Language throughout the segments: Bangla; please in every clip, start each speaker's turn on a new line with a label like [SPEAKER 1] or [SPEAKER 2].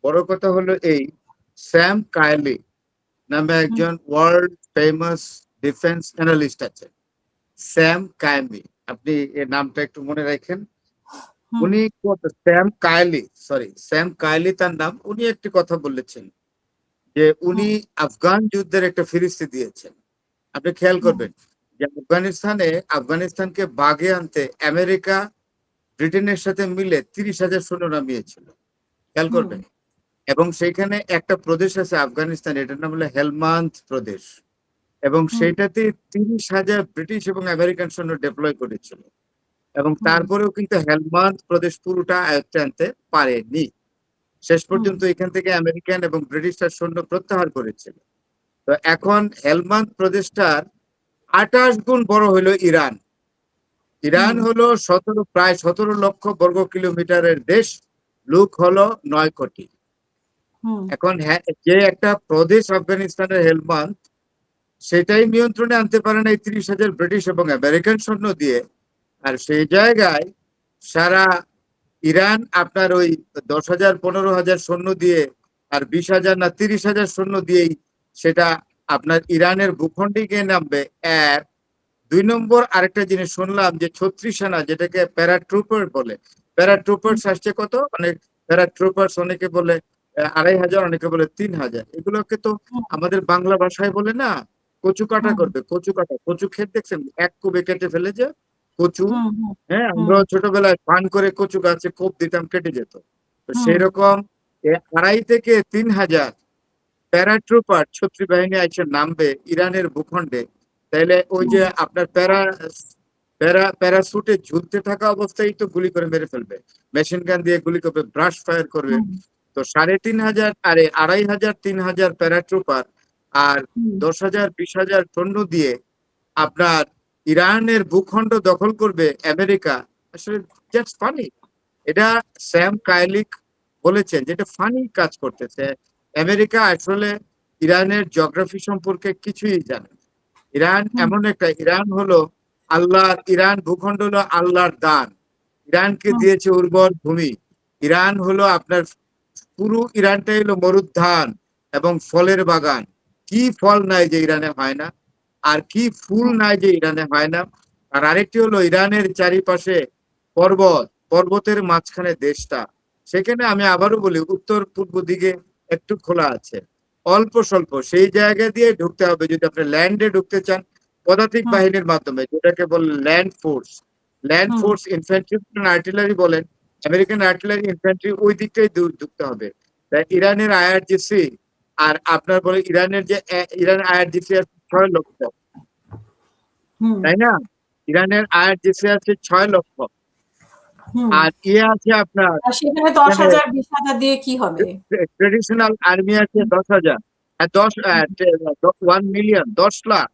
[SPEAKER 1] বড় কথা হলো এই, স্যাম কাইলি নামে একজন ওয়ার্ল্ড ফেমাস ডিফেন্স অ্যানালিস্ট আছে, স্যাম কাইলি। আপনি এর নামটা একটু মনে রাখেন। উনি স্যাম কাইলি তার নাম। উনি একটি কথা বলেছেন যে উনি আফগান যুদ্ধের একটা ফিরিস্তি দিয়েছেন। আপনি খেয়াল করবেন যে আফগানিস্তানকে বাগে আনতে আমেরিকা ব্রিটেনের সাথে মিলে 30,000 সৈন্য নামিয়েছিল, খেয়াল করবেন। এবং সেইখানে একটা প্রদেশ আছে আফগানিস্তান, এটার নাম হলো হেলমান্দ প্রদেশ, এবং সেইটাতে 30,000 ব্রিটিশ এবং আমেরিকান সৈন্য ডিপ্লয় করেছিল। এবং তারপরেও কিন্তু হেলমান্দ প্রদেশ পুরোটা আয়ত্তে আনতে পারেনি। শেষ পর্যন্ত এখান থেকে আমেরিকান এবং ব্রিটিশরা সৈন্য প্রত্যাহার করেছিল। তো এখন হেলমান্দ প্রদেশটার 28 গুণ বড় হলো ইরান। ইরান হলো প্রায় 17 লক্ষ বর্গ কিলোমিটারের দেশ, লোক হলো 9 কোটি। এখন যে একটা প্রদেশ আফগানিস্তানের হেলমান্দ, সেটাই নিয়ন্ত্রণে আনতে পারে না এই 30,000 ব্রিটিশ এবং আমেরিকান সৈন্য দিয়ে। আর সেই জায়গায় সারা ইরান আপনার ওই 10,000 15,000 সৈন্য দিয়ে আর 20,000 না 30,000 সৈন্য দিয়েই সেটা আপনার ইরানের ভূখণ্ডে গিয়ে নামবে। এক, 2 নম্বর আরেকটা জিনিস শুনলাম যে 36 সেনা, যেটাকে প্যারাট্রুপার বলে, প্যারাট্রুপার্স আসছে কত, মানে প্যারাট্রুপার্স অনেকে বলে 2,500, অনেকে বলে 3,000। এগুলোকে তো আমাদের বাংলা ভাষায় বলে না, কচু কাটা করবে, কচু কাটা। কচু ক্ষেত দেখছেন, এক কোবে কেটে ফেলে যে কচু। হ্যাঁ, আমরা ছোটবেলায় পান করে কচু গাছে কোপ দিতাম, কেটে যেত। তো সেই রকম 2,500 থেকে 3,000 প্যারাট্রুপার ছত্রী বাহিনী আছে নামবে ইরানের ভূখণ্ডে। তাইলে ওই যে আপনার প্যারাসুটে ঝুলতে থাকা অবস্থায় তো গুলি করে মেরে ফেলবে, মেশিন গান দিয়ে গুলি করবে, ব্রাশ ফায়ার করবে। তো 3,500 আরে 2,500 3,000 প্যারাট্রুপার আর 10,000 20,000 সৈন্য দিয়ে আপনার ইরানের ভূখণ্ড দখল করবে আমেরিকা। আসলে জাস্ট ফানি। এটা স্যাম কাইলিক বলেছেন, যেটা ফানি কাজ করতেছে। আমেরিকা আসলে ইরানের জিওগ্রাফি সম্পর্কে কিছুই জানে না। ইরান হলো ইরান ভূখণ্ড হলো আল্লাহর দান। ইরানকে দিয়েছে উর্বর ভূমি। ইরান হলো আপনার পুরো ইরানটাই হলো মরুদ্যান এবং ফলের বাগান। কি ফল নাই যে ইরানে হয় না, আর কি ফুল নাই যে ইরানে হয় না। আর আরেকটি হলো ইরানের চারিপাশে পর্বত, পর্বতের মাঝখানে দেশটা। সেখানে আমি আবারও বলি, উত্তর পূর্ব দিকে একটু খোলা আছে, অল্প স্বল্প। সেই জায়গা দিয়ে ঢুকতে হবে যদি আপনি ল্যান্ডে ঢুকতে চান, পদাতিক বাহিনীর মাধ্যমে, যেটাকে বলে ল্যান্ড ফোর্স ইনফ্যান্ট্রি আর্টিলারি বলেন, আমেরিকান আর্টিলারি ইনফ্যান্ট্রি, ওই দিকটাই ঢুকতে হবে। তাই ইরানের আইআরজিসি আর আপনার বলে ইরান আইআরজিসি আছে 6 লক্ষ, তাই না? ইরানের আইআরজিসি আছে 6 লক্ষ। আর আছে আপনার
[SPEAKER 2] সেখানে 10,000 20,000 দিয়ে কি হবে?
[SPEAKER 1] ট্রেডিশনাল আর্মি আছে 10,000, 1 মিলিয়ন, 10 লাখ।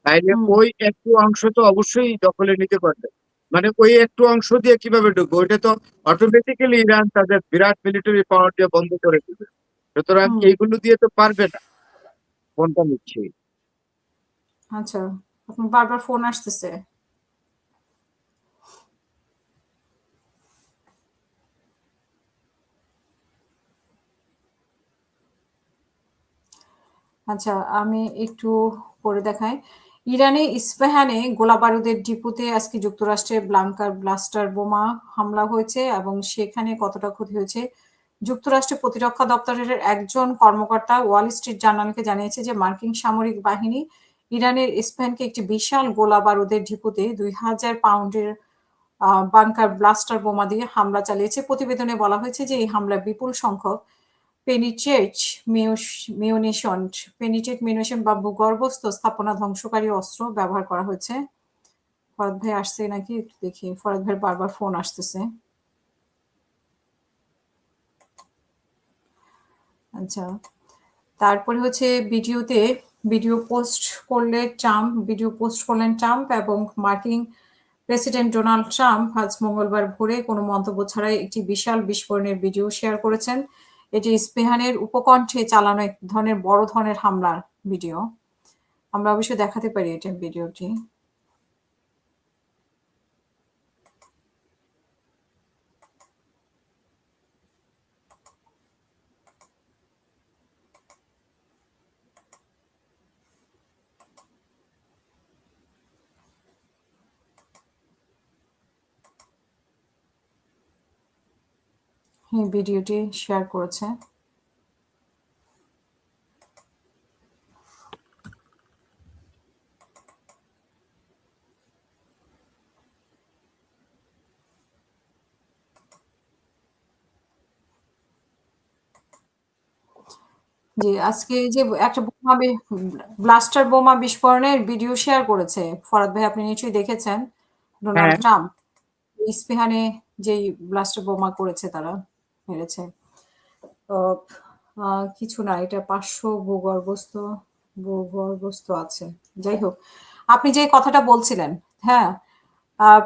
[SPEAKER 1] তাইলে ওই একটু অংশ তো অবশ্যই দখলে নিতে পারবে। মানে ওই একটু অংশ দিয়ে কিভাবে ঢুকবে? ওইটা তো অটোমেটিক্যালি ইরান তাদের বিরাট মিলিটারি পাওয়ার দিয়ে বন্ধ করে দিবে। সুতরাং এইগুলো দিয়ে তো পারবে না। কোনটা নিচ্ছি?
[SPEAKER 2] আচ্ছা, আপনার বারবার ফোন আসতেছে। আচ্ছা, আমি একটু পড়ে দেখাই। ইরানে ইস্পাহানে গোলাবারুদের ডিপোতে আজকে যুক্তরাষ্ট্রের ব্লাস্টার বোমা হামলা হয়েছে এবং সেখানে কতটা ক্ষতি হয়েছে, যুক্তরাষ্ট্রের প্রতিরক্ষা দপ্তরের একজন কর্মকর্তা ওয়াল স্ট্রিট জার্নালকে জানিয়েছে যে মার্কিন সামরিক বাহিনী ইরানের ইস্পাহানকে একটি বিশাল গোলাবারুদের ডিপোতে 2,000 পাউন্ডের বাংকার ব্লাস্টার বোমা দিয়ে হামলা চালিয়েছে। প্রতিবেদনে বলা হয়েছে যে এই হামলায় বিপুল সংখ্যক পেনিট্রেট মিউনিশন বা ভূগর্ভস্থ স্থাপনা ধ্বংসকারী অস্ত্র ব্যবহার করা হয়েছে। ফরাদ ভাই আসছে নাকি একটু দেখি। ফরাদ ভাই বারবার ফোন আসতেছে। আচ্ছা, তারপরে হচ্ছে ভিডিও পোস্ট করলেন ট্রাম্প এবং মার্কিন প্রেসিডেন্ট ডোনাল্ড ট্রাম্প আজ মঙ্গলবার ভোরে কোনো মন্তব্য ছাড়াই একটি বিশাল বিস্ফোরণের ভিডিও শেয়ার করেছেন। এটি ইস্পাহানের উপকণ্ঠে চালানো এক ধরনের বড় ধরনের হামলার ভিডিও। আমরা অবশ্যই দেখাতে পারি এটা ভিডিওটি। এই ভিডিওটি শেয়ার করেছে। জি, আজকে যে একটা ব্লাস্টার বোমা বিস্ফোরণের ভিডিও শেয়ার করেছে ফরাদ ভাই, আপনি নিশ্চয়ই দেখেছেন। ডোনাল্ড
[SPEAKER 1] হ্যাঁ,
[SPEAKER 2] ট্রাম্প ইস্পাহানে যেই ব্লাস্টার বোমা করেছে, তারা মেরেছে। তো কিছু না, এটা 500 ভূগর্ভস্থ আছে। যাই হোক, আপনি যে কথাটা বলছিলেন, হ্যাঁ, আহ,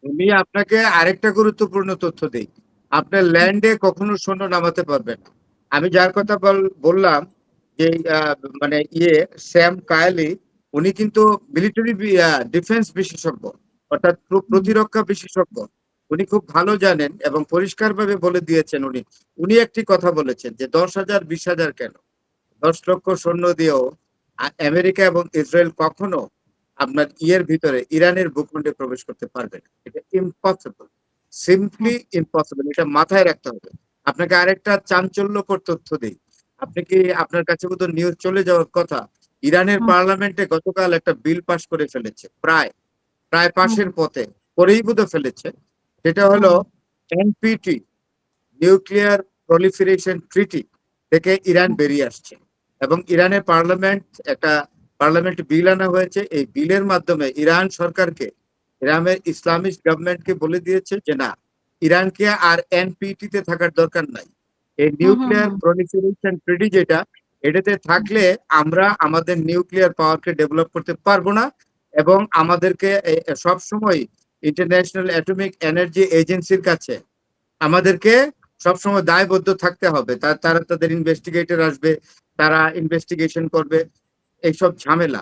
[SPEAKER 1] আমি আপনাকে আরেকটা গুরুত্বপূর্ণ তথ্য দিই। আপনার ল্যান্ডে কখনো সৈন্য নামাতে পারবেন না। আমি যার কথা বললাম যে মানে স্যাম কায়েলি, উনি কিন্তু মিলিটারি ডিফেন্স বিশেষজ্ঞ, অর্থাৎ প্রতিরক্ষা বিশেষজ্ঞ। উনি খুব ভালো জানেন এবং পরিষ্কারভাবে বলে দিয়েছেন। উনি উনি একটি কথা বলেছেন যে 10,000 20,000 কেন, 10 লক্ষ সৈন্য দিয়েও আমেরিকা এবং ইসরায়েল কখনো আপনার ভিতরে ইরানের ভূখণ্ডে প্রবেশ করতে পারবে না। এটা ইম্পসিবল, সিম্পলি ইম্পসিবল। এটা মাথায় রাখতে হবে। আপনাকে আরেকটা চাঞ্চল্যকর তথ্য দিই। আপনি কি, আপনার কাছে বোধহয় নিউজ চলে যাওয়ার কথা, ইরানের
[SPEAKER 2] হুম,
[SPEAKER 1] পার্লামেন্টে গতকাল একটা বিল পাশ করে ফেলেছে, প্রায় প্রায়
[SPEAKER 2] হুম,
[SPEAKER 1] পাশের পথে, করেই বোধহয় ফেলেছে। সেটা হলো
[SPEAKER 2] হুম,
[SPEAKER 1] এনপিটি, নিউক্লিয়ার প্রলিফারেশন ট্রিটি থেকে ইরান বেরিয়ে আসছে। এবং ইরানের একটা পার্লামেন্ট বিল আনা হয়েছে। এই বিলের মাধ্যমে ইরান সরকারকে, ইরানের ইসলামিক গভর্নমেন্টকে বলে দিয়েছে যে না, ইরানকে আর এনপিটি তে থাকার দরকার নাই। এই
[SPEAKER 2] হুম, হুম,
[SPEAKER 1] নিউক্লিয়ার
[SPEAKER 2] হুম,
[SPEAKER 1] প্রলিফারেশন ট্রিটি যেটা, এটাতে থাকলে আমরা আমাদের নিউক্লিয়ার পাওয়ারকে ডেভেলপ করতে পারবো না। এবং আমাদেরকে সব সময় ইন্টারন্যাশনাল অ্যাটমিক এনার্জি এজেন্সির কাছে আমাদেরকে সবসময় দায়বদ্ধ থাকতে হবে। তারা তাদের ইনভেস্টিগেটর আসবে, তারা ইনভেস্টিগেশন করবে, এইসব ঝামেলা।